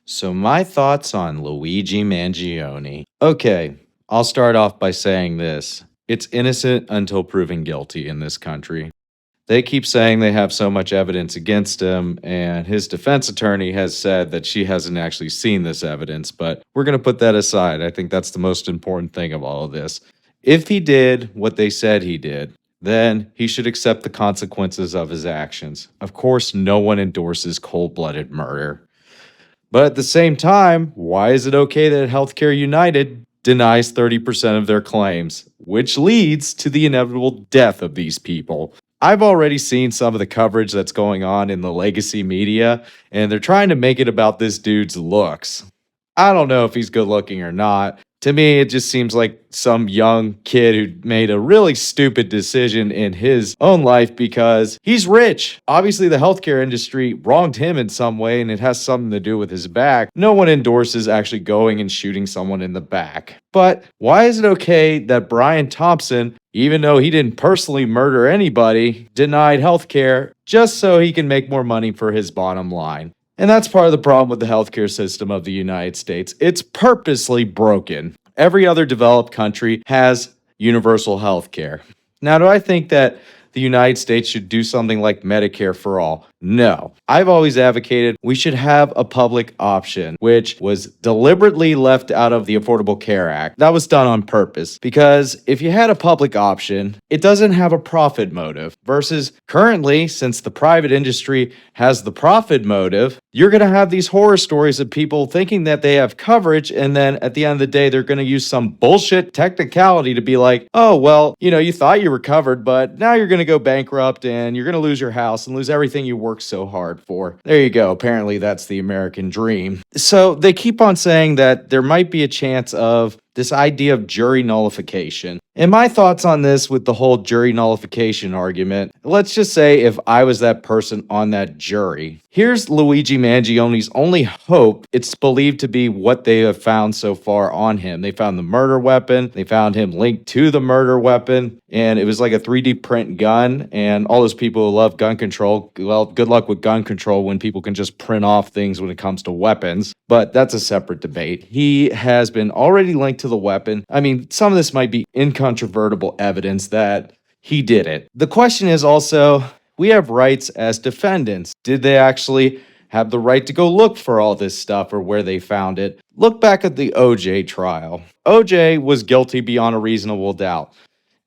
So, my thoughts on Luigi Mangione. Okay, I'll start off by saying this: it's innocent until proven guilty in this country. They keep saying they have so much evidence against him, and his defense attorney has said that she hasn't actually seen this evidence, but we're going to put that aside. I think that's the most important thing of all of this. If he did what they said he did, then he should accept the consequences of his actions. Of course, no one endorses cold blooded murder. But at the same time, why is it okay that Healthcare United denies 30% of their claims, which leads to the inevitable death of these people? I've already seen some of the coverage that's going on in the legacy media, and they're trying to make it about this dude's looks. I don't know if he's good looking or not. To me, it just seems like some young kid who made a really stupid decision in his own life because he's rich. Obviously, the healthcare industry wronged him in some way, and it has something to do with his back. No one endorses actually going and shooting someone in the back. But why is it okay that Brian Thompson, even though he didn't personally murder anybody, denied healthcare just so he can make more money for his bottom line? And that's part of the problem with the healthcare system of the United States. It's purposely broken. Every other developed country has universal healthcare. Now, do I think that the United States should do something like Medicare for all? No. I've always advocated we should have a public option, which was deliberately left out of the Affordable Care Act. That was done on purpose because if you had a public option, it doesn't have a profit motive. Versus currently, since the private industry has the profit motive, you're going to have these horror stories of people thinking that they have coverage, and then at the end of the day, they're going to use some bullshit technicality to be like, oh, well, you thought you were covered, but now you're going to go bankrupt and you're going to lose your house and lose everything you worked so hard for. There you go. Apparently, that's the American dream. So they keep on saying that there might be a chance of this idea of jury nullification. And my thoughts on this with the whole jury nullification argument, let's just say if I was that person on that jury. Here's Luigi Mangione's only hope. It's believed to be what they have found so far on him. They found the murder weapon. They found him linked to the murder weapon. And it was like a 3D print gun. And all those people who love gun control, well, good luck with gun control when people can just print off things when it comes to weapons. But that's a separate debate. He has been already linked to the weapon. I mean, some of this might be incontrovertible evidence that he did it. The question is also, we have rights as defendants. Did they actually have the right to go look for all this stuff or where they found it? Look back at the OJ trial. OJ was guilty beyond a reasonable doubt.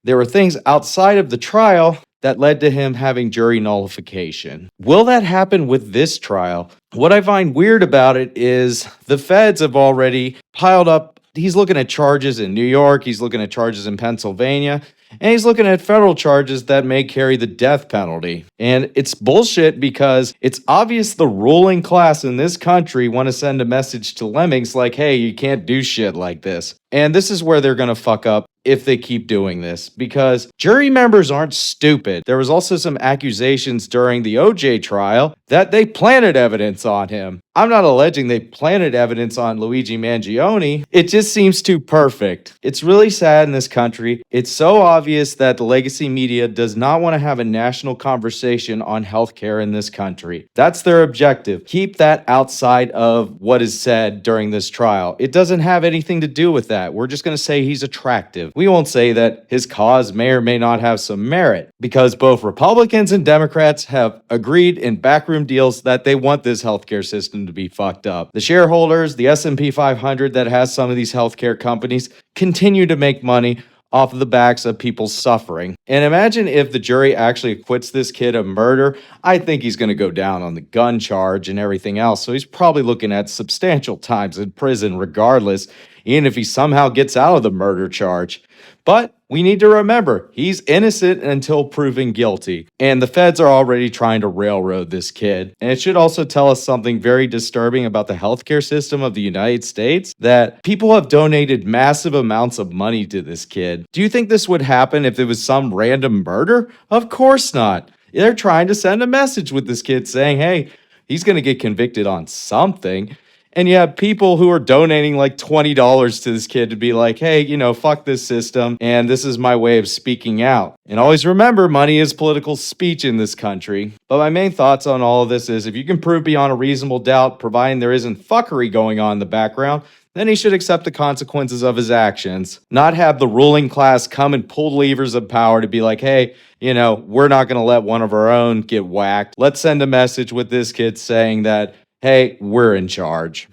There were things outside of the trial that led to him having jury nullification. Will that happen with this trial? What I find weird about it is the feds have already piled up. He's looking at charges in New York, he's looking at charges in Pennsylvania, and he's looking at federal charges that may carry the death penalty. And it's bullshit because it's obvious the ruling class in this country want to send a message to lemmings like, hey, you can't do shit like this. And this is where they're going to fuck up if they keep doing this, because jury members aren't stupid. There was also some accusations during the OJ trial that they planted evidence on him. I'm not alleging they planted evidence on Luigi Mangione. It just seems too perfect. It's really sad in this country. It's so obvious that the legacy media does not want to have a national conversation on healthcare in this country. That's their objective. Keep that outside of what is said during this trial. It doesn't have anything to do with that. We're just going to say he's attractive. We won't say that his cause may or may not have some merit, because both Republicans and Democrats have agreed in backroom deals that they want this healthcare system to be fucked up. The shareholders, the S&P 500 that has some of these healthcare companies, continue to make money off of the backs of people suffering. And imagine if the jury actually acquits this kid of murder. I think he's going to go down on the gun charge and everything else. So he's probably looking at substantial times in prison regardless, even if he somehow gets out of the murder charge. But we need to remember, he's innocent until proven guilty. And the feds are already trying to railroad this kid. And it should also tell us something very disturbing about the healthcare system of the United States, that people have donated massive amounts of money to this kid. Do you think this would happen if it was some random murder? Of course not. They're trying to send a message with this kid saying, hey, he's going to get convicted on something. And you have people who are donating like $20 to this kid to be like, hey, fuck this system. And this is my way of speaking out. And always remember, money is political speech in this country. But my main thoughts on all of this is if you can prove beyond a reasonable doubt, providing there isn't fuckery going on in the background, then he should accept the consequences of his actions, not have the ruling class come and pull levers of power to be like, hey, we're not going to let one of our own get whacked. Let's send a message with this kid saying that, hey, we're in charge.